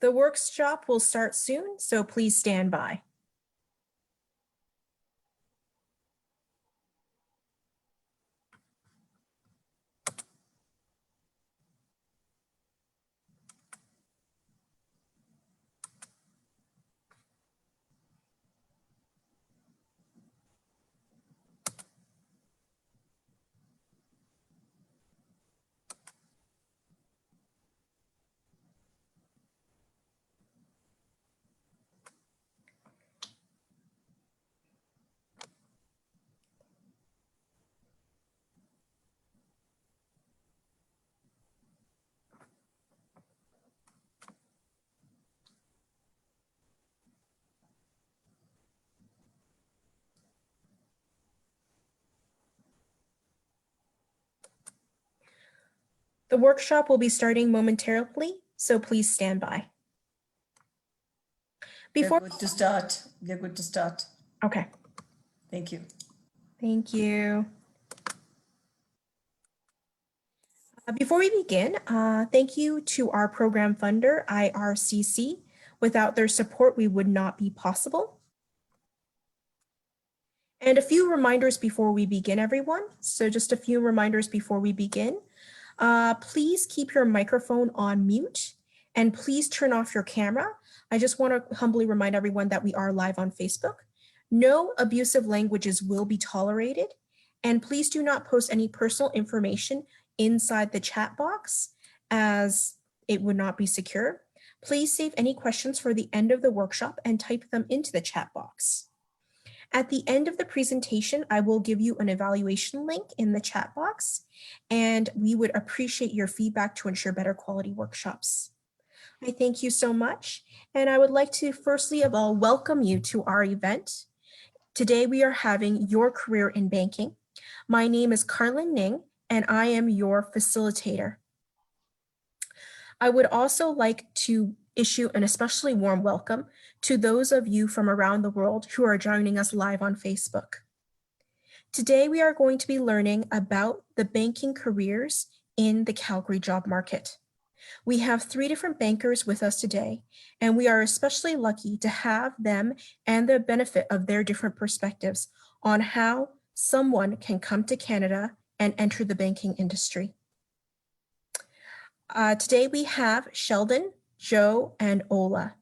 The workshop will start soon, so please stand by. The workshop will be starting momentarily, so please stand by. We're good to start. We're good to start. Okay. Thank you. Thank you. Before we begin, thank you to our program funder, IRCC. Without their support, we would not be possible. And a few reminders before we begin, everyone. So just a few reminders before we begin. Please keep your microphone on mute and please turn off your camera. I just want to humbly remind everyone that we are live on Facebook. No abusive languages will be tolerated, and please do not post any personal information inside the chat box as it would not be secure. Please save any questions for the end of the workshop and type them into the chat box. At the end of the presentation, I will give you an evaluation link in the chat box, and we would appreciate your feedback to ensure better quality workshops. I thank you so much, and I would like to firstly of all welcome you to our event. Today we are having Your Career in Banking. My name is Carlin Ning, and I am your facilitator. I would also like to issue an especially warm welcome to those of you from around the world who are joining us live on Facebook. Today, we are going to be learning about the banking careers in the Calgary job market. We have 3 different bankers with us today, and we are especially lucky to have them and the benefit of their different perspectives on how someone can come to Canada and enter the banking industry. Today we have Sheldon, Joe, and Ola.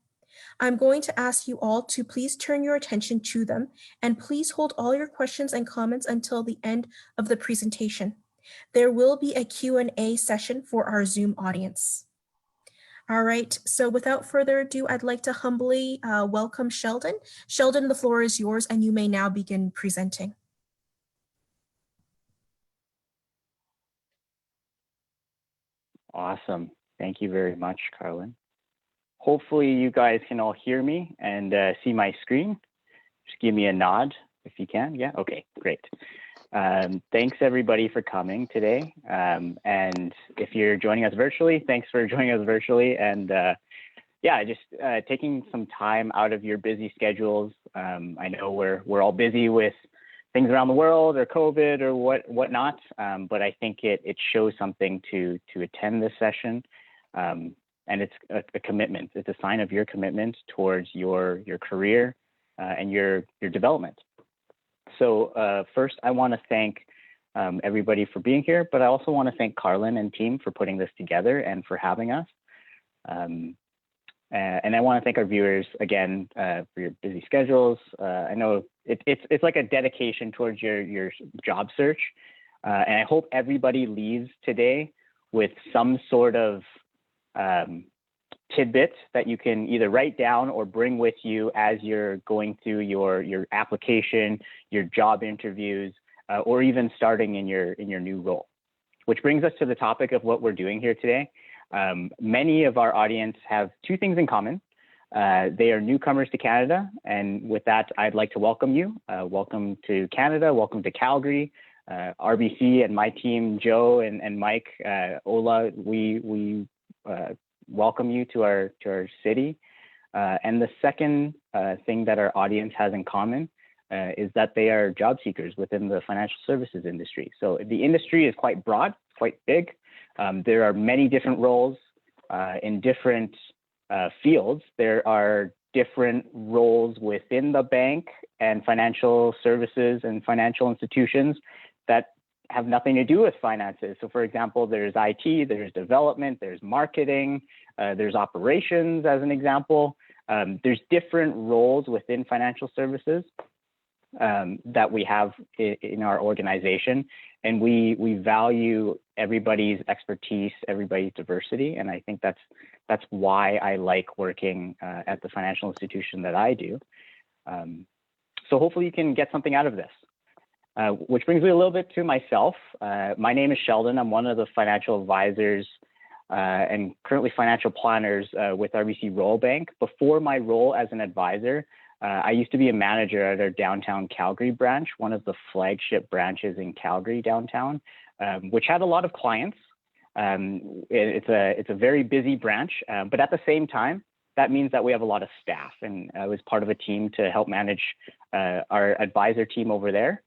I'm going to ask you all to please turn your attention to them and please hold all your questions and comments until the end of the presentation. There will be a Q&A session for our Zoom audience. All right, so without further ado, I'd like to humbly welcome Sheldon. Sheldon, the floor is yours and you may now begin presenting. Awesome. Thank you very much, Carlin. Hopefully you guys can all hear me and see my screen. Just give me a nod if you can. Yeah, okay, great. Thanks everybody for coming today. And if you're joining us virtually, thanks for joining us virtually. And yeah, just taking some time out of your busy schedules. I know we're all busy with things around the world or COVID or whatnot, but I think it shows something to attend this session. And it's a commitment. It's a sign of your commitment towards your career and your development. So first, I want to thank everybody for being here, but I also want to thank Carlin and team for putting this together and for having us. And I want to thank our viewers again for your busy schedules. I know it's like a dedication towards your job search, and I hope everybody leaves today with some sort of tidbit that you can either write down or bring with you as you're going through your application, your job interviews, or even starting in your new role. Which brings us to the topic of what we're doing here today. Many of our audience have 2 things in common. They are newcomers to Canada, and with that, I'd like to welcome you. Welcome to Canada, welcome to Calgary. RBC and my team, Joe and Mike, Ola, we welcome you to our city. And the second thing that our audience has in common is that they are job seekers within the financial services industry. So the industry is quite broad, quite big. There are many different roles in different fields, there are different roles within the bank and financial services and financial institutions that have nothing to do with finances. So for example, there's IT, there's development, there's marketing, there's operations as an example. There's different roles within financial services that we have in our organization. And we value everybody's expertise, everybody's diversity. And I think that's why I like working at the financial institution that I do. So hopefully you can get something out of this. Which brings me a little bit to myself. My name is Sheldon. I'm one of the financial advisors and currently financial planners with RBC Royal Bank. Before my role as an advisor, I used to be a manager at our downtown Calgary branch, one of the flagship branches in Calgary downtown, which had a lot of clients. It's a very busy branch, but at the same time, that means that we have a lot of staff, and I was part of a team to help manage our advisor team over there.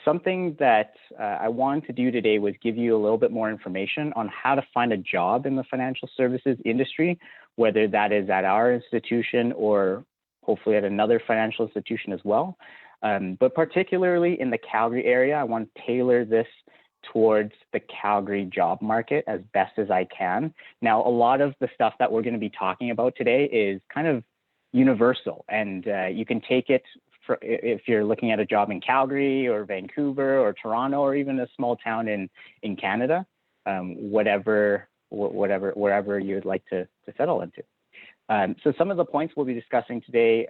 Something that I wanted to do today was give you a little bit more information on how to find a job in the financial services industry, whether that is at our institution or hopefully at another financial institution as well. But particularly in the Calgary area, I want to tailor this towards the Calgary job market as best as I can. Now, a lot of the stuff that we're going to be talking about today is kind of universal, and you can take it if you're looking at a job in Calgary or Vancouver or Toronto or even a small town in Canada, wherever you'd like to settle into. So some of the points we'll be discussing today,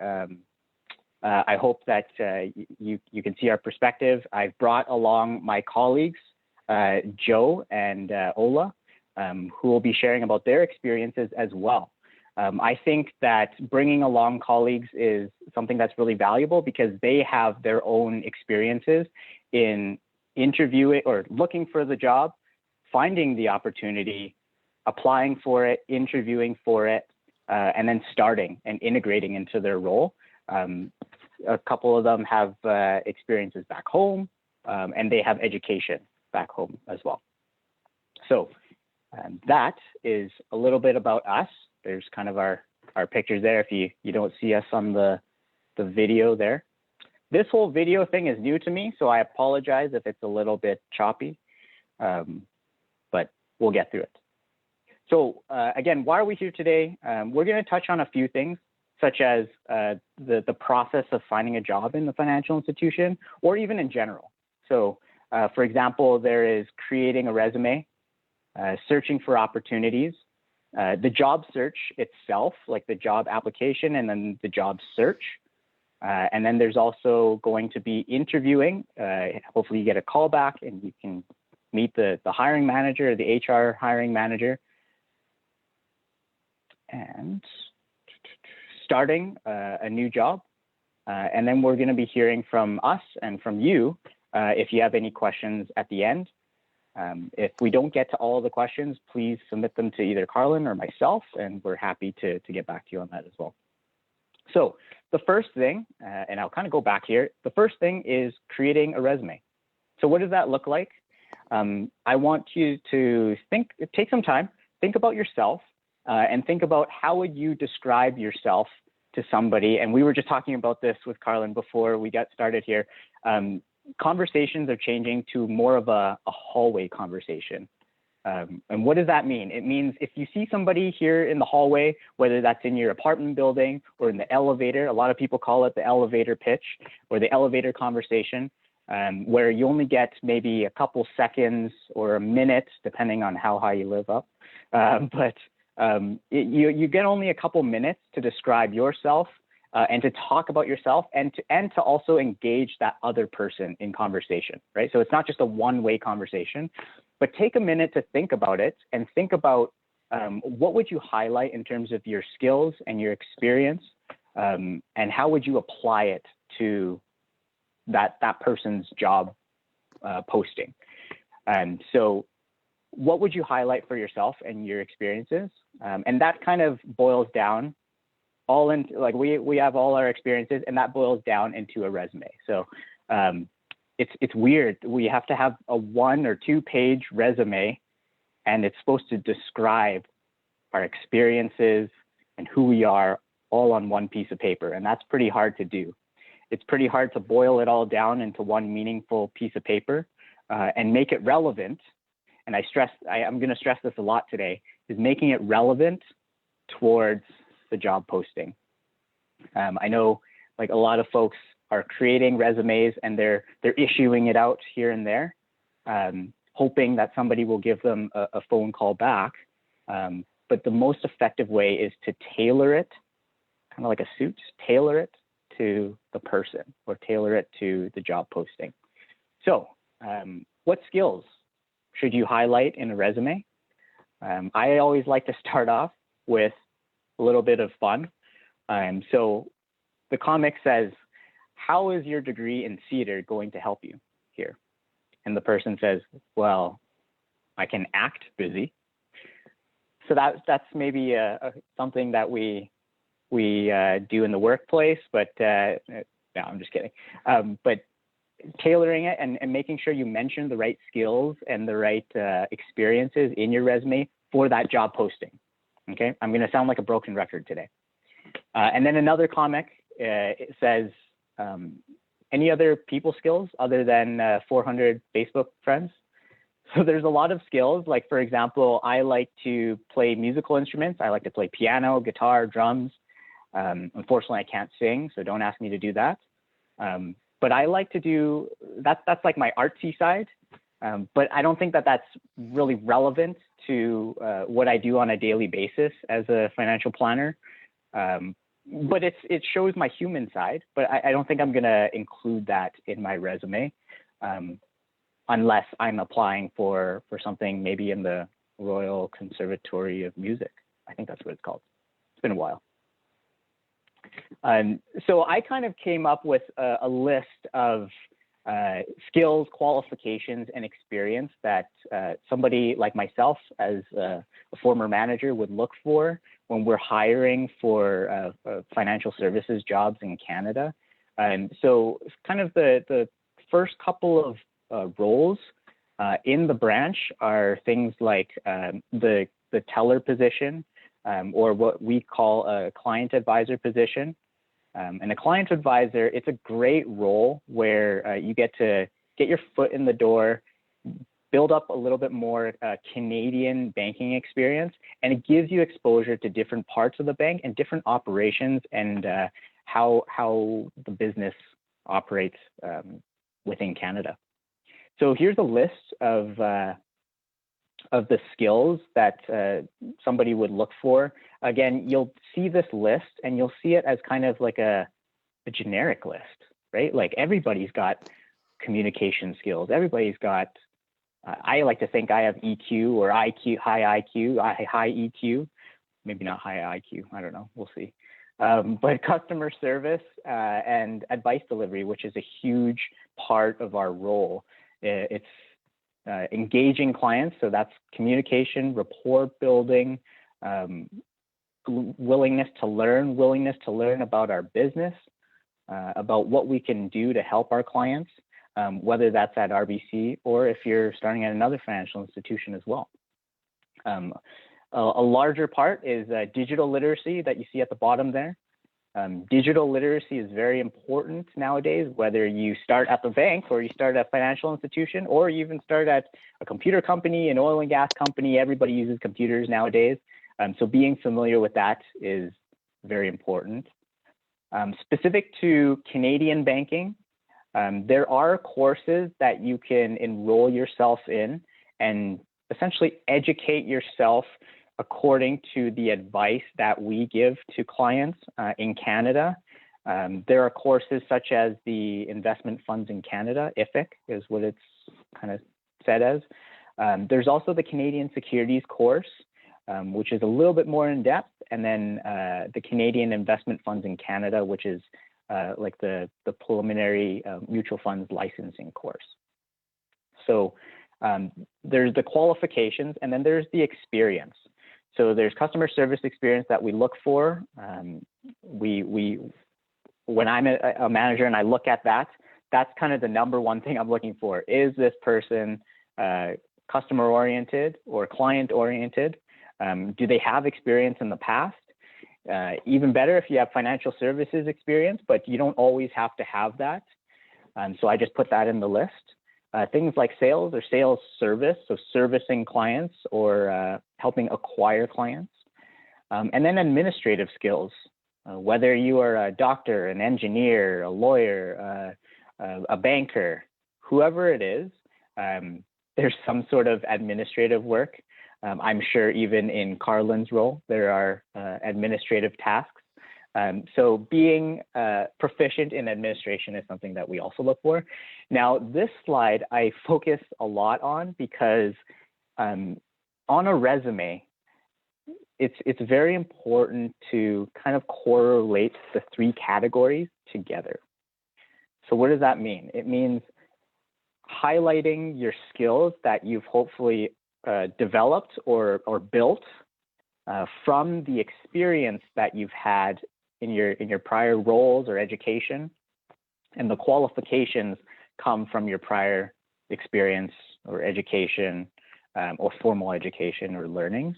I hope that you can see our perspective. I've brought along my colleagues, Joe and Ola, who will be sharing about their experiences as well. I think that bringing along colleagues is something that's really valuable because they have their own experiences in interviewing or looking for the job, finding the opportunity, applying for it, interviewing for it, and then starting and integrating into their role. A couple of them have experiences back home, and they have education back home as well. So that is a little bit about us. There's kind of our pictures there if you don't see us on the video there. This whole video thing is new to me, so I apologize if it's a little bit choppy, but we'll get through it. So again, why are we here today? We're going to touch on a few things, such as the process of finding a job in the financial institution, or even in general. So for example, there is creating a resume, searching for opportunities, the job search itself, like the job application and then the job search. And then there's also going to be interviewing. Hopefully you get a call back and you can meet the hiring manager, the HR hiring manager. And starting a new job. And then we're going to be hearing from us and from you if you have any questions at the end. If we don't get to all of the questions, please submit them to either Carlin or myself, and we're happy to get back to you on that as well. So the first thing, and I'll kind of go back here, the first thing is creating a resume. So what does that look like? I want you to take some time, think about yourself, and think about how would you describe yourself to somebody. And we were just talking about this with Carlin before we got started here. Conversations are changing to more of a hallway conversation. And what does that mean? It means if you see somebody here in the hallway, whether that's in your apartment building or in the elevator, a lot of people call it the elevator pitch or the elevator conversation, where you only get maybe a couple seconds or a minute, depending on how high you live up. You get only a couple minutes to describe yourself and to talk about yourself and to also engage that other person in conversation, right? So it's not just a one-way conversation, but take a minute to think about it and think about what would you highlight in terms of your skills and your experience, and how would you apply it to that person's job posting. And so what would you highlight for yourself and your experiences? And that kind of boils down all into, like we have all our experiences, and that boils down into a resume. So it's weird. We have to have a 1 or 2 page resume, and it's supposed to describe our experiences, and who we are all on one piece of paper. And that's pretty hard to do. It's pretty hard to boil it all down into one meaningful piece of paper and make it relevant. And I'm going to stress this a lot today, is making it relevant towards the job posting. I know like a lot of folks are creating resumes and they're issuing it out here and there, hoping that somebody will give them a phone call back. But the most effective way is to tailor it, kind of like a suit, tailor it to the person or tailor it to the job posting. So what skills should you highlight in a resume? I always like to start off with a little bit of fun. So the comic says, how is your degree in theater going to help you here? And the person says, well, I can act busy. So that's maybe something that we do in the workplace, but no, I'm just kidding. But tailoring it and making sure you mention the right skills and the right experiences in your resume for that job posting. Okay, I'm going to sound like a broken record today. And then another comic, it says, any other people skills other than 400 Facebook friends? So there's a lot of skills. Like, for example, I like to play musical instruments. I like to play piano, guitar, drums. Unfortunately, I can't sing, so don't ask me to do that. But I like to do, that's like my artsy side. But I don't think that that's really relevant to what I do on a daily basis as a financial planner. But it shows my human side, but I don't think I'm gonna include that in my resume unless I'm applying for something maybe in the Royal Conservatory of Music. I think that's what it's called. It's been a while. So I kind of came up with a list of skills, qualifications, and experience that somebody like myself as a former manager would look for when we're hiring for financial services jobs in Canada. And so kind of the first couple of roles in the branch are things like the teller position, or what we call a client advisor position. And a client advisor, it's a great role where you get to get your foot in the door, build up a little bit more Canadian banking experience, and it gives you exposure to different parts of the bank and different operations and how the business operates within Canada. So here's a list of the skills that somebody would look for. Again, you'll see this list and you'll see it as kind of like a generic list, right? Like everybody's got communication skills. Everybody's got, I like to think I have EQ or IQ, high EQ, maybe not high IQ, I don't know, we'll see. But customer service and advice delivery, which is a huge part of our role. It's engaging clients, so that's communication, rapport building, willingness to learn about our business, about what we can do to help our clients, whether that's at RBC or if you're starting at another financial institution as well. A larger part is digital literacy that you see at the bottom there. Digital literacy is very important nowadays, whether you start at the bank or you start at a financial institution, or you even start at a computer company, an oil and gas company. Everybody uses computers nowadays. So being familiar with that is very important. Specific to Canadian banking, there are courses that you can enroll yourself in and essentially educate yourself according to the advice that we give to clients in Canada. There are courses such as the Investment Funds in Canada, IFIC is what it's kind of said as. There's also the Canadian Securities course, which is a little bit more in depth, and then the Canadian Investment Funds in Canada, which is like the preliminary mutual funds licensing course. So there's the qualifications, and then there's the experience. So there's customer service experience that we look for. When I'm a manager and I look at that, that's kind of the number one thing I'm looking for. Is this person customer oriented or client oriented? Do they have experience in the past? Even better if you have financial services experience, but you don't always have to have that. So I just put that in the list. Things like sales or sales service, so servicing clients or helping acquire clients. And then administrative skills, whether you are a doctor, an engineer, a lawyer, a banker, whoever it is, there's some sort of administrative work. I'm sure even in Carlin's role, there are administrative tasks. So being proficient in administration is something that we also look for. Now, this slide I focus a lot on because on a resume, it's very important to kind of correlate the three categories together. So what does that mean? It means highlighting your skills that you've hopefully developed or built from the experience that you've had in your prior roles or education, and the qualifications come from your prior experience or education or formal education or learnings.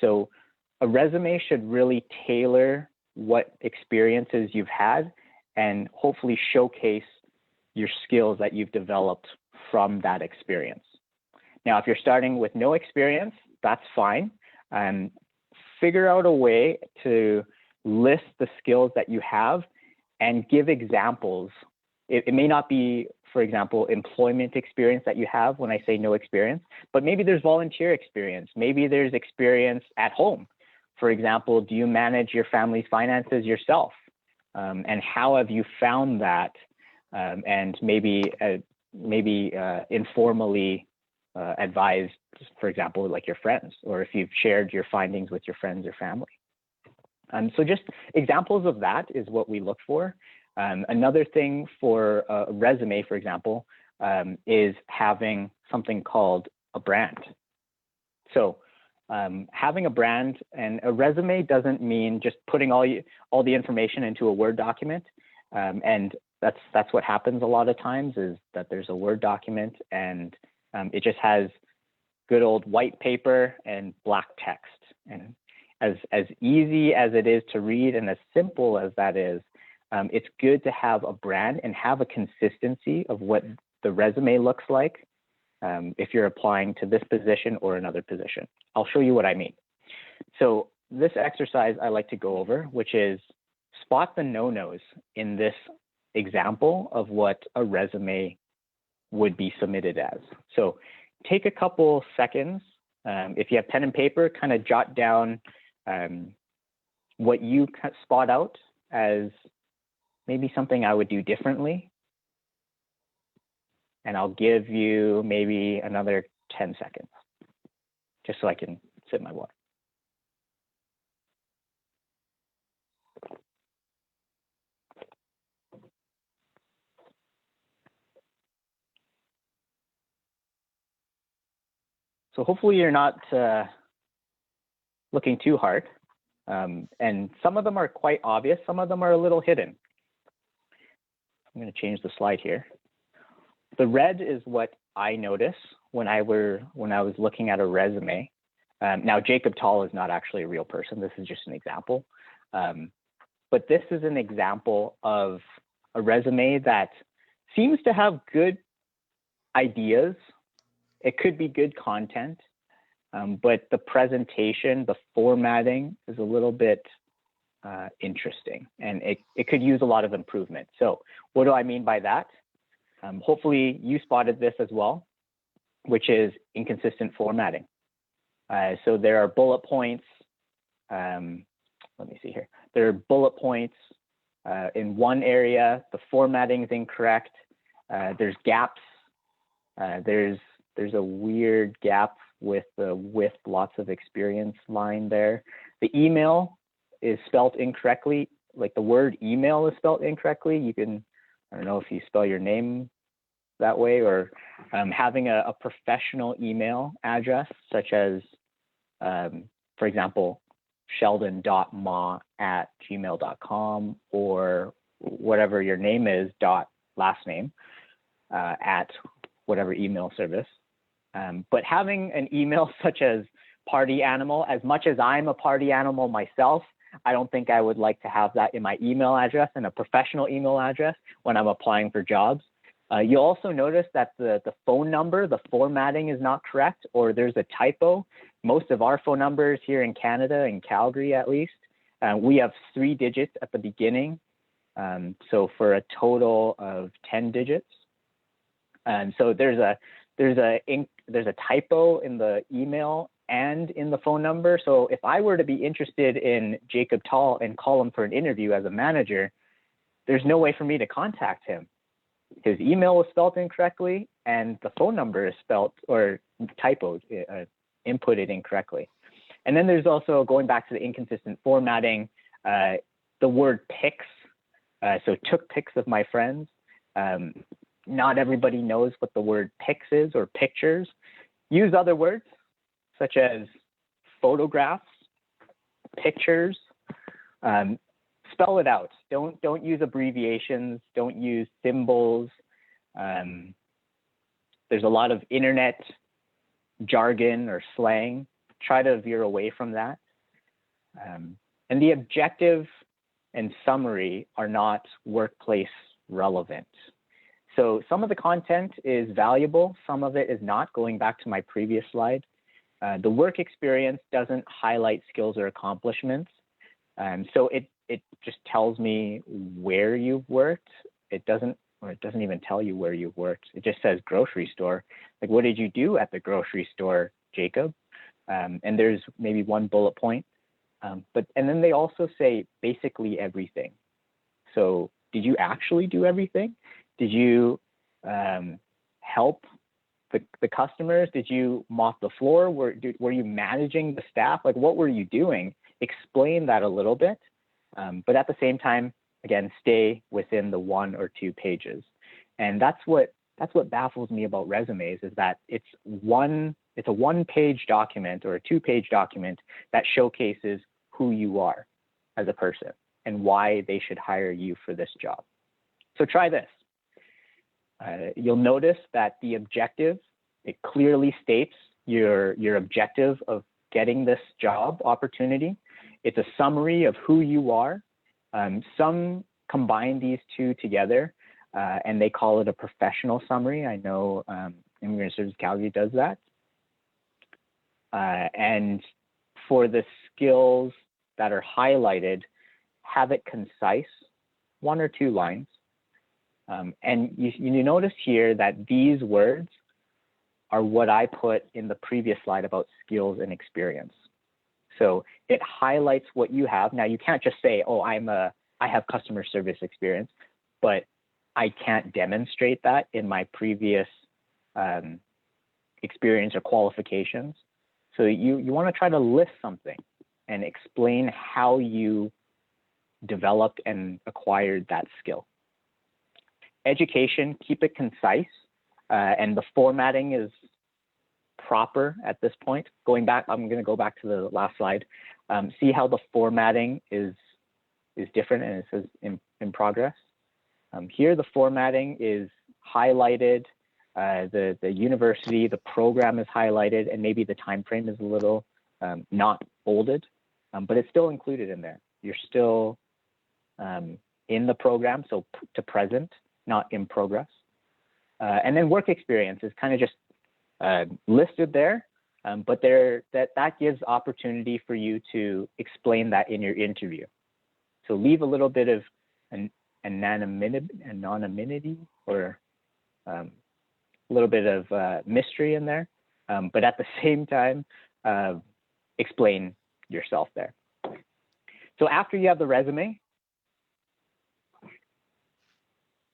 So a resume should really tailor what experiences you've had and hopefully showcase your skills that you've developed from that experience. Now, if you're starting with no experience, that's fine. Figure out a way to list the skills that you have and give examples. It may not be, for example, employment experience that you have when I say no experience, but maybe there's volunteer experience. Maybe there's experience at home. For example, do you manage your family's finances yourself? And how have you found that? And maybe informally advised, for example, like your friends, or if you've shared your findings with your friends or family. So just examples of that is what we look for. Another thing for a resume, for example, is having something called a brand. So having a brand, and a resume doesn't mean just putting all the information into a Word document. And that's what happens a lot of times, is that there's a Word document and it just has good old white paper and black text. And as easy as it is to read and as simple as that is, it's good to have a brand and have a consistency of what the resume looks like if you're applying to this position or another position. I'll show you what I mean. So this exercise I like to go over, which is spot the no-nos in this example of what a resume would be submitted as. So take a couple seconds. If you have pen and paper, kind of jot down what you spot out as maybe something I would do differently. And I'll give you maybe another 10 seconds, just so I can sip my water. So hopefully you're not looking too hard. And some of them are quite obvious. Some of them are a little hidden. I'm going to change the slide here. The red is what I notice when I was looking at a resume. Now, Jacob Tall is not actually a real person. This is just an example. But this is an example of a resume that seems to have good ideas. It could be good content, but the presentation, the formatting is a little bit interesting, and it could use a lot of improvement. So what do I mean by that? Hopefully you spotted this as well, which is inconsistent formatting. So there are bullet points. Let me see here. There are bullet points in one area. The formatting is incorrect. There's gaps. There's a weird gap with the with lots of experience line there. The email is spelled incorrectly. Like the word email is spelled incorrectly. You can, I don't know if you spell your name that way, or having a professional email address, such as, for example, sheldon.ma@gmail.com, or whatever your name is, last name, at whatever email service. But having an email such as party animal, as much as I'm a party animal myself, I don't think I would like to have that in my email address and a professional email address when I'm applying for jobs. You'll also notice that the phone number, the formatting is not correct, or there's a typo. Most of our phone numbers here in Canada, in Calgary at least, we have 3 digits at the beginning. So for a total of 10 digits. And so there's a typo in the email and in the phone number. So if I were to be interested in Jacob Tall and call him for an interview as a manager, there's no way for me to contact him. His email was spelled incorrectly and the phone number is spelled or typoed, inputted incorrectly. And then there's also, going back to the inconsistent formatting, the word pics. So took pics of my friends. Not everybody knows what the word pics is or pictures. Use other words such as photographs, pictures. Spell it out. Don't use abbreviations. Don't use symbols. There's a lot of internet jargon or slang. Try to veer away from that. And the objective and summary are not workplace relevant. So some of the content is valuable, some of it is not, going back to my previous slide. The work experience doesn't highlight skills or accomplishments. So it just tells me where you've worked. It doesn't even tell you where you've worked. It just says grocery store. Like, what did you do at the grocery store, Jacob? And there's maybe one bullet point. And then they also say basically everything. So did you actually do everything? Did you help the customers? Did you mop the floor? Were you managing the staff? Like, what were you doing? Explain that a little bit. But at the same time, again, stay within the 1 or 2 pages. And that's what baffles me about resumes, is that it's a 1-page document or a 2-page document that showcases who you are as a person and why they should hire you for this job. So try this. You'll notice that the objective, it clearly states your objective of getting this job opportunity. It's a summary of who you are. Some combine these two together and they call it a professional summary. I know Immigrant Services Calgary does that. And for the skills that are highlighted, have it concise, 1 or 2 lines. And you notice here that these words are what I put in the previous slide about skills and experience. So it highlights what you have. Now, you can't just say, oh, I have customer service experience, but I can't demonstrate that in my previous experience or qualifications. So you want to try to list something and explain how you developed and acquired that skill. Education, keep it concise, and the formatting is proper at this point. Going back, I'm going to go back to the last slide. See how the formatting is different, and it says in progress. Here, the formatting is highlighted. The university, the program is highlighted, and maybe the time frame is a little not bolded, but it's still included in there. You're still in the program, so to present, not in progress. And then work experience is kind of just listed there, but that gives opportunity for you to explain that in your interview. So leave a little bit of anonymity or a little bit of mystery in there, but at the same time, explain yourself there. So after you have the resume,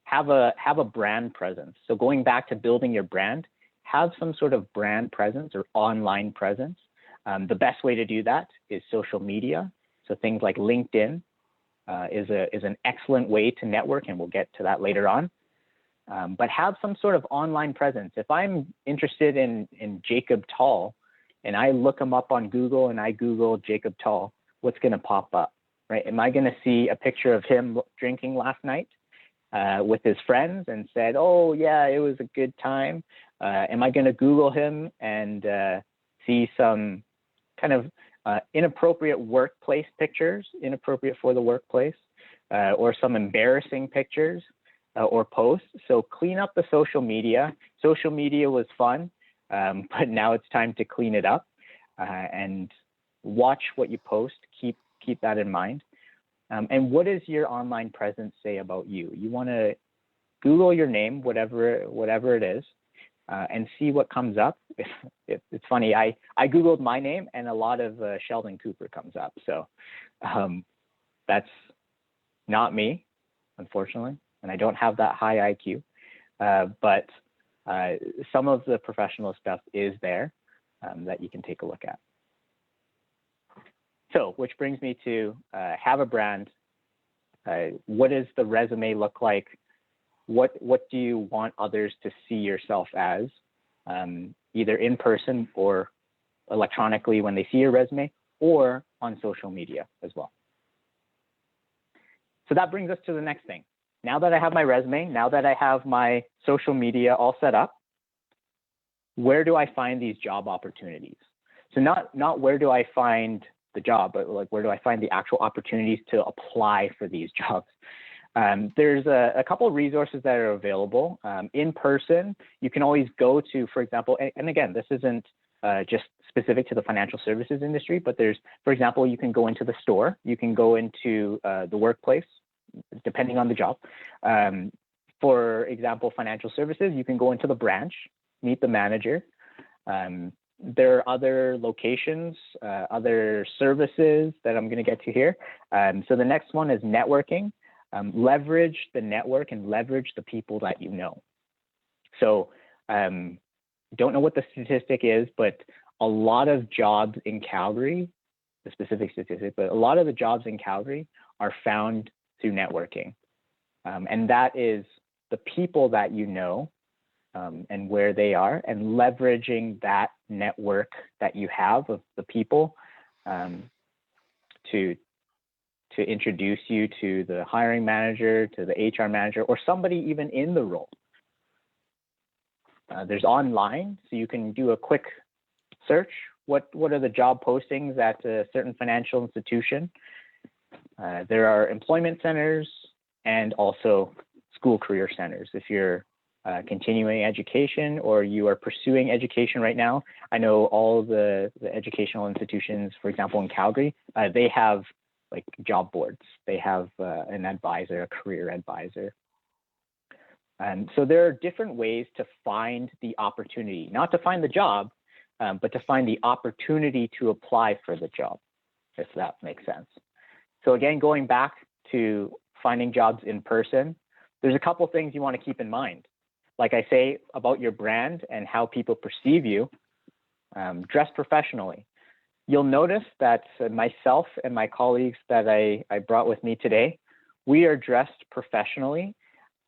have a brand presence. So going back to building your brand, have some sort of brand presence or online presence. The best way to do that is social media. So things like LinkedIn is an excellent way to network, and we'll get to that later on. But have some sort of online presence. If I'm interested in Jacob Tall and I look him up on Google and I Google Jacob Tall, what's going to pop up, right? Am I going to see a picture of him drinking last night with his friends and said, oh yeah, it was a good time? Am I going to Google him and see some kind of inappropriate workplace pictures, inappropriate for the workplace, or some embarrassing pictures or posts. So clean up the social media. Social media was fun, but now it's time to clean it up and watch what you post. Keep that in mind. And what does your online presence say about you? You want to Google your name, whatever it is, and see what comes up. It's funny, I Googled my name and a lot of Sheldon Cooper comes up. So that's not me, unfortunately, and I don't have that high IQ, but some of the professional stuff is there that you can take a look at. So, which brings me to have a brand. What does the resume look like? What do you want others to see yourself as, either in person or electronically when they see your resume, or on social media as well? So that brings us to the next thing. Now that I have my resume, now that I have my social media all set up, where do I find these job opportunities? So not where do I find the job, but like where do I find the actual opportunities to apply for these jobs? There's a couple of resources that are available. In person, you can always go to, for example, and again, this isn't just specific to the financial services industry, but there's, for example, you can go into the store, you can go into the workplace, depending on the job. For example, financial services, you can go into the branch, meet the manager. There are other locations, other services that I'm going to get to here. So the next one is networking. Leverage the network and leverage the people that you know. So don't know what the statistic is, but a lot of jobs in Calgary, the specific statistic, but a lot of the jobs in Calgary are found through networking. And that is the people that you know and where they are, and leveraging that network that you have of the people to introduce you to the hiring manager, to the HR manager, or somebody even in the role. There's online, so you can do a quick search. What are the job postings at a certain financial institution? There are employment centers and also school career centers. If you're continuing education or you are pursuing education right now, I know all the educational institutions, for example, in Calgary, they have like job boards. They have an advisor, a career advisor. And so there are different ways to find the opportunity, not to find the job, but to find the opportunity to apply for the job, if that makes sense. So again, going back to finding jobs in person, there's a couple things you want to keep in mind. Like I say about your brand and how people perceive you, dress professionally. You'll notice that myself and my colleagues that I brought with me today, we are dressed professionally.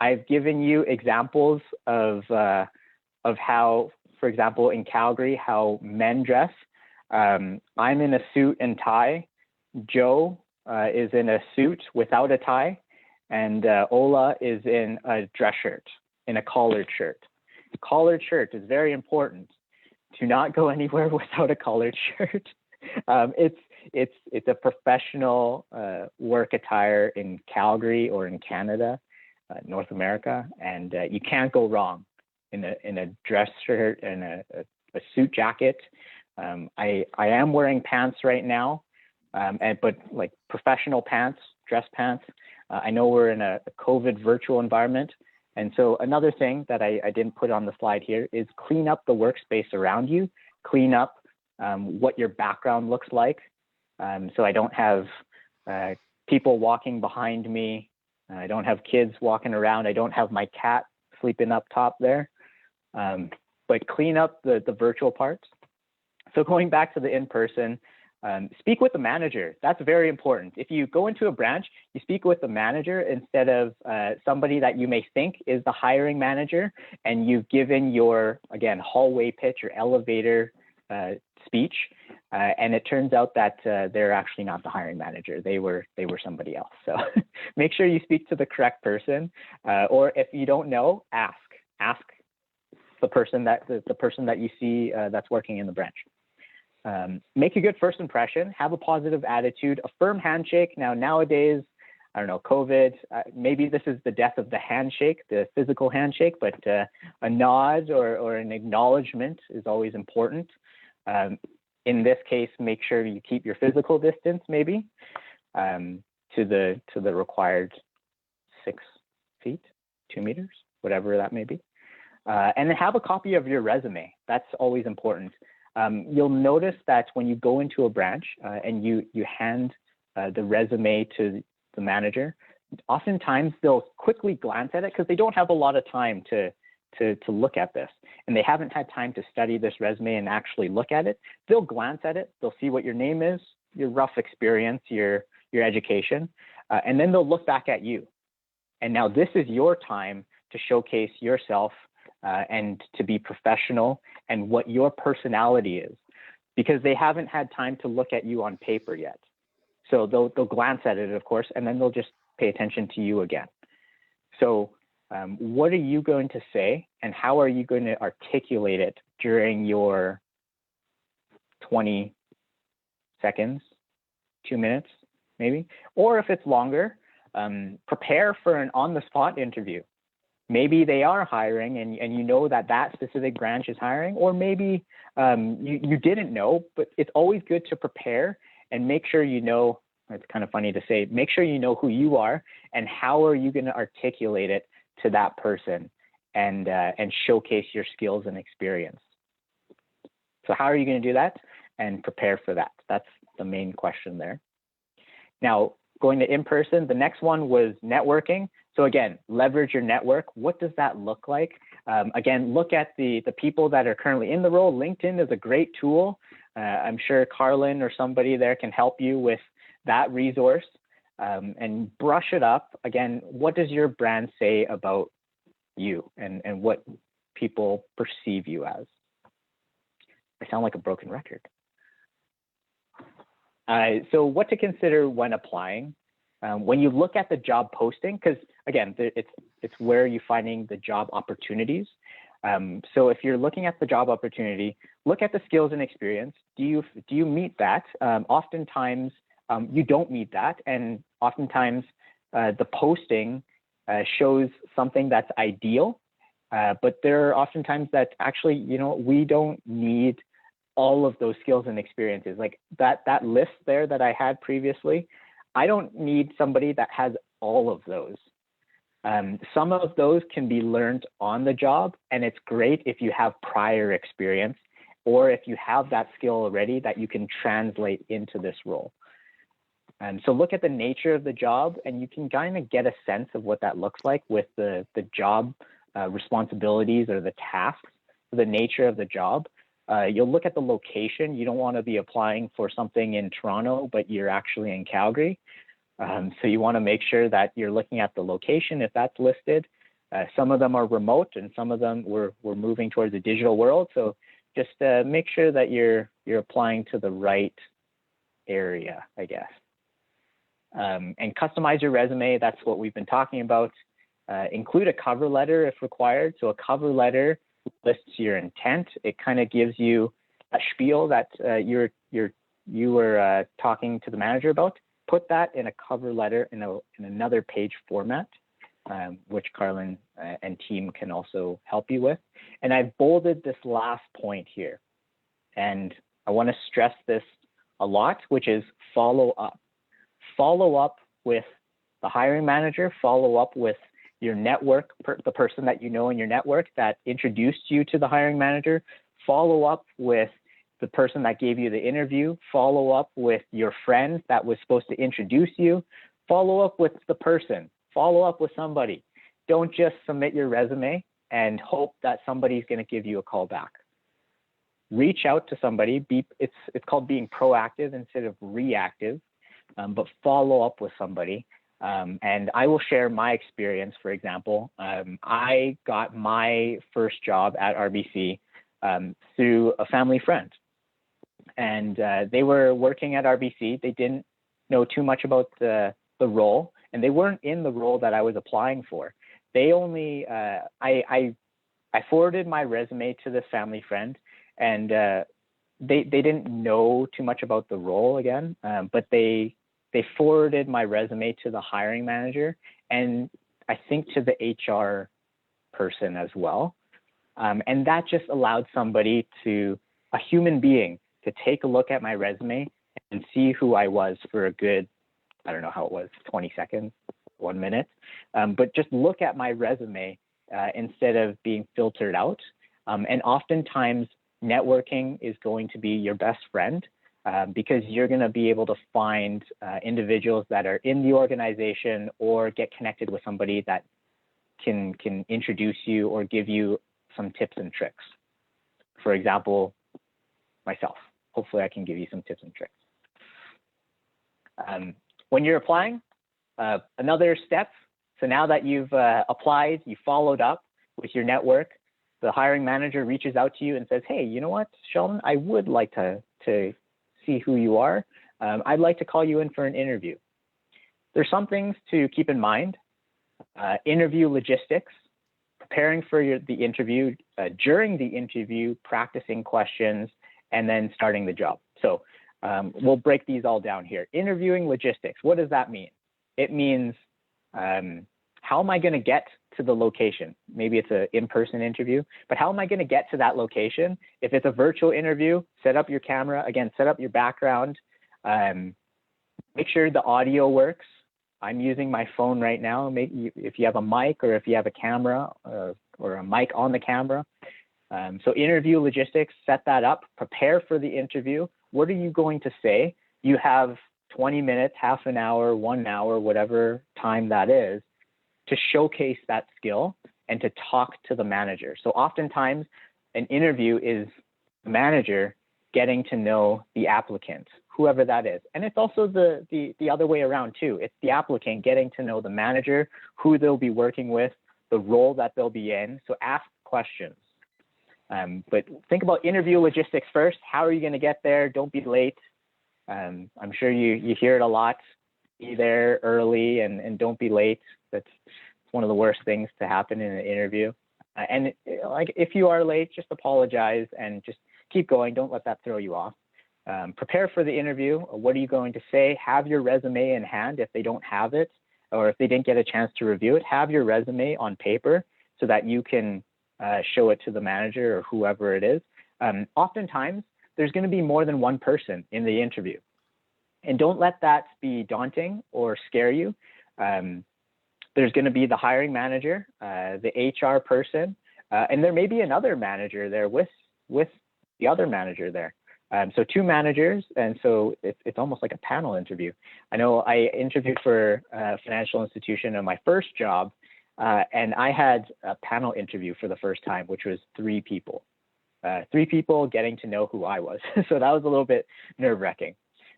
I've given you examples of how, for example, in Calgary, how men dress. I'm in a suit and tie. Joe is in a suit without a tie, and Ola is in a dress shirt, in a collared shirt. A collared shirt is very important. Do not go anywhere without a collared shirt. It's a professional work attire in Calgary or in Canada, North America, and you can't go wrong in a dress shirt and a suit jacket. I am wearing pants right now, but like professional pants, dress pants. I know we're in a COVID virtual environment, and so another thing that I didn't put on the slide here is clean up the workspace around you, clean up what your background looks like. So I don't have people walking behind me. I don't have kids walking around. I don't have my cat sleeping up top there. But clean up the virtual parts. So going back to the in-person, speak with the manager. That's very important. If you go into a branch, you speak with the manager instead of somebody that you may think is the hiring manager, and you've given your, again, hallway pitch or elevator speech, and it turns out that they're actually not the hiring manager. They were somebody else. So make sure you speak to the correct person, or if you don't know, ask the person that you see that's working in the branch. Make a good first impression, have a positive attitude, a firm handshake. Nowadays, I don't know, COVID, maybe this is the death of the handshake, the physical handshake, but a nod or an acknowledgement is always important. In this case, make sure you keep your physical distance, maybe to the required 6 feet, 2 meters, whatever that may be. And then have a copy of your resume. That's always important. You'll notice that when you go into a branch and you hand the resume to the manager, oftentimes they'll quickly glance at it because they don't have a lot of time to look at this, and they haven't had time to study this resume and actually look at it. They'll glance at it, they'll see what your name is, your rough experience, your education, and then they'll look back at you. And now this is your time to showcase yourself and to be professional and what your personality is, because they haven't had time to look at you on paper yet. So they'll glance at it, of course, and then they'll just pay attention to you again. So what are you going to say, and how are you going to articulate it during your 20 seconds, 2 minutes, maybe? Or if it's longer, prepare for an on-the-spot interview. Maybe they are hiring and you know that specific branch is hiring, or maybe you didn't know, but it's always good to prepare and make sure you know, it's kind of funny to say, make sure you know who you are and how are you going to articulate it to that person and showcase your skills and experience. So how are you going to do that? And prepare for that. That's the main question there. Now, going to in-person, the next one was networking. So again, leverage your network. What does that look like? Again, look at the people that are currently in the role. LinkedIn is a great tool. I'm sure Carlin or somebody there can help you with that resource and brush it up. Again, what does your brand say about you and what people perceive you as? I sound like a broken record. So what to consider when applying? When you look at the job posting, because again, it's where you're finding the job opportunities. So if you're looking at the job opportunity, look at the skills and experience. Do you meet that? Oftentimes you don't meet that, and oftentimes the posting shows something that's ideal, but there are oftentimes that actually, we don't need all of those skills and experiences. Like that list there that I had previously, I don't need somebody that has all of those. Some of those can be learned on the job, and it's great if you have prior experience or if you have that skill already that you can translate into this role. So look at the nature of the job, and you can kind of get a sense of what that looks like with the job responsibilities or the tasks, the nature of the job. You'll look at the location. You don't want to be applying for something in Toronto, but you're actually in Calgary. So you want to make sure that you're looking at the location if that's listed. Some of them are remote, and some of them we're moving towards a digital world. So just make sure that you're applying to the right area, I guess. And customize your resume. That's what we've been talking about. Include a cover letter if required. So a cover letter lists your intent. It kind of gives you a spiel that you were talking to the manager about. Put that in a cover letter in another page format, which Carlin and team can also help you with. And I've bolded this last point here, and I want to stress this a lot, which is follow up. Follow up with the hiring manager. Follow up with your network, the person that you know in your network that introduced you to the hiring manager. Follow up with the person that gave you the interview. Follow up with your friend that was supposed to introduce you. Follow up with the person. Follow up with somebody. Don't just submit your resume and hope that somebody's going to give you a call back. Reach out to somebody. It's called being proactive instead of reactive, but follow up with somebody. And I will share my experience. For example, I got my first job at RBC through a family friend. And they were working at RBC. They didn't know too much about the role, and they weren't in the role that I was applying for. They only, I forwarded my resume to this family friend, and they didn't know too much about the role again, but they forwarded my resume to the hiring manager and I think to the HR person as well. And that just allowed somebody a human being, to take a look at my resume and see who I was for a good, I don't know how it was, 20 seconds, 1 minute, but just look at my resume instead of being filtered out. And oftentimes networking is going to be your best friend because you're going to be able to find individuals that are in the organization or get connected with somebody that can introduce you or give you some tips and tricks. For example, myself. Hopefully I can give you some tips and tricks. When you're applying, another step, so now that you've applied, you followed up with your network, the hiring manager reaches out to you and says, hey, you know what, Sheldon, I would like to see who you are. I'd like to call you in for an interview. There's some things to keep in mind. Interview logistics, preparing for the interview, during the interview, practicing questions, and then starting the job. So we'll break these all down here. Interviewing logistics, what does that mean? It means, how am I going to get to the location? Maybe it's an in-person interview, but how am I going to get to that location? If it's a virtual interview, set up your camera, again, set up your background, make sure the audio works. I'm using my phone right now. If you have a mic or if you have a camera or a mic on the camera. So interview logistics, set that up, prepare for the interview. What are you going to say? You have 20 minutes, half an hour, 1 hour, whatever time that is, to showcase that skill and to talk to the manager. So oftentimes an interview is the manager getting to know the applicant, whoever that is. And it's also the other way around too. It's the applicant getting to know the manager, who they'll be working with, the role that they'll be in. So ask questions. But think about interview logistics first. How are you going to get there? Don't be late. I'm sure you hear it a lot. Be there early and don't be late. That's one of the worst things to happen in an interview. And like if you are late, just apologize and just keep going. Don't let that throw you off. Prepare for the interview. What are you going to say? Have your resume in hand if they don't have it, or if they didn't get a chance to review it. Have your resume on paper so that you can show it to the manager or whoever it is. Oftentimes, there's going to be more than one person in the interview. And don't let that be daunting or scare you. There's going to be the hiring manager, the HR person, and there may be another manager there with the other manager there. So two managers, and so it's almost like a panel interview. I know I interviewed for a financial institution in my first job, and I had a panel interview for the first time, which was 3 people. 3 people getting to know who I was. So that was a little bit nerve-wracking.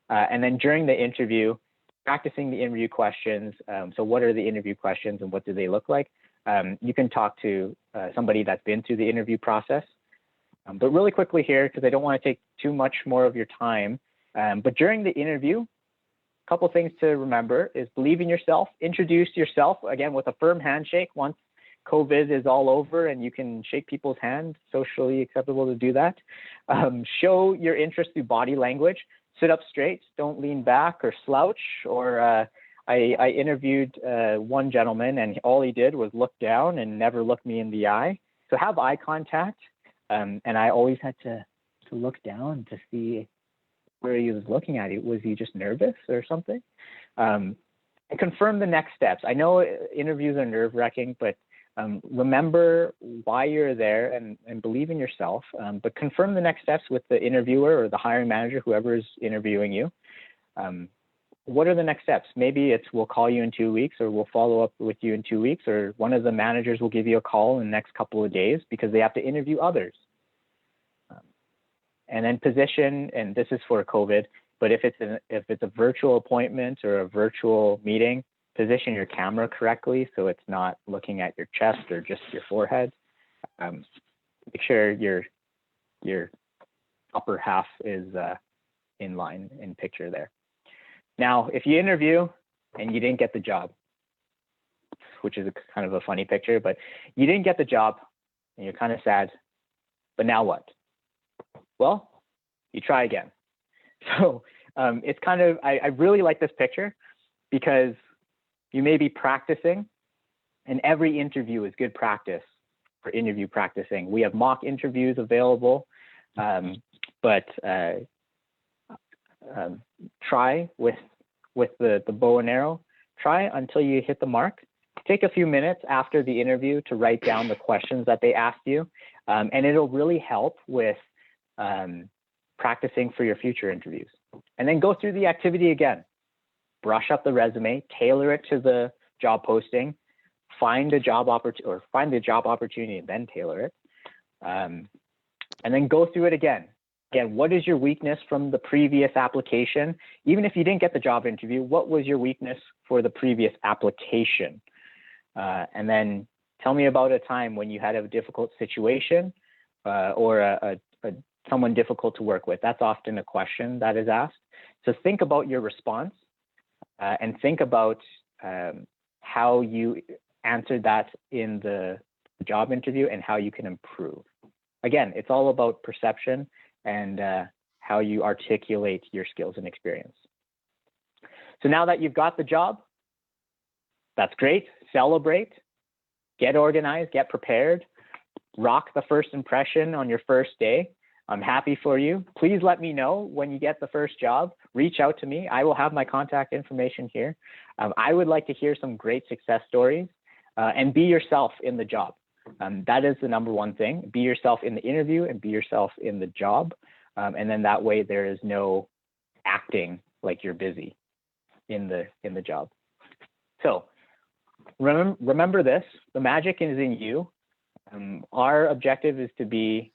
And then during the interview, practicing the interview questions. So what are the interview questions and what do they look like? You can talk to somebody that's been through the interview process. But really quickly here, because I don't want to take too much more of your time, but during the interview, a couple things to remember is believe in yourself, introduce yourself, again, with a firm handshake once COVID is all over and you can shake people's hands, socially acceptable to do that. Show your interest through body language. Sit up straight, don't lean back or slouch. Or I interviewed one gentleman and all he did was look down and never look me in the eye. So have eye contact. And I always had to look down to see where he was looking at. Was he just nervous or something? And confirm the next steps. I know interviews are nerve-wracking, but remember why you're there and believe in yourself. But confirm the next steps with the interviewer or the hiring manager, whoever is interviewing you. What are the next steps? Maybe it's we'll call you in 2 weeks, or we'll follow up with you in 2 weeks, or one of the managers will give you a call in the next couple of days because they have to interview others. And then position, and this is for COVID, but if it's a virtual appointment or a virtual meeting, position your camera correctly so it's not looking at your chest or just your forehead. Make sure your upper half is in line in picture there. Now, if you interview and you didn't get the job, which is kind of a funny picture, but you didn't get the job and you're kind of sad, but now what? Well, you try again. So it's kind of, I really like this picture because you may be practicing, and every interview is good practice for interview practicing. We have mock interviews available, but try with the bow and arrow. Try until you hit the mark. Take a few minutes after the interview to write down the questions that they asked you, and it'll really help with practicing for your future interviews. And then go through the activity again. Brush up the resume, tailor it to the job posting, find a job opportunity and then tailor it. And then go through it again. Again, what is your weakness from the previous application? Even if you didn't get the job interview, what was your weakness for the previous application? And then tell me about a time when you had a difficult situation or someone difficult to work with. That's often a question that is asked. So think about your response and think about how you answered that in the job interview and how you can improve. Again, it's all about perception and how you articulate your skills and experience. So now that you've got the job, that's great. Celebrate, get organized, get prepared, rock the first impression on your first day. I'm happy for you. Please let me know when you get the first job. Reach out to me. I will have my contact information here. I would like to hear some great success stories and be yourself in the job. That is the number one thing. Be yourself in the interview and be yourself in the job. And then that way there is no acting like you're busy in the job. So remember this, the magic is in you. Our objective is to be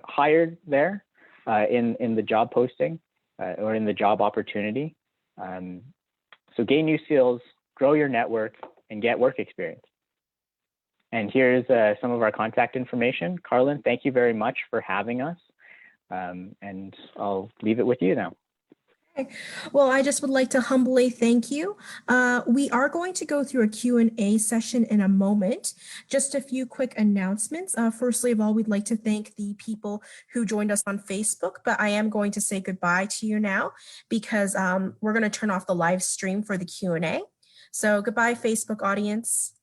hired there in the job posting or in the job opportunity. So gain new skills, grow your network, and get work experience. And here's some of our contact information. Carlin, thank you very much for having us. And I'll leave it with you now. Well, I just would like to humbly thank you. We are going to go through a Q&A session in a moment. Just a few quick announcements. Firstly of all, we'd like to thank the people who joined us on Facebook, but I am going to say goodbye to you now because we're going to turn off the live stream for the Q&A. So goodbye, Facebook audience.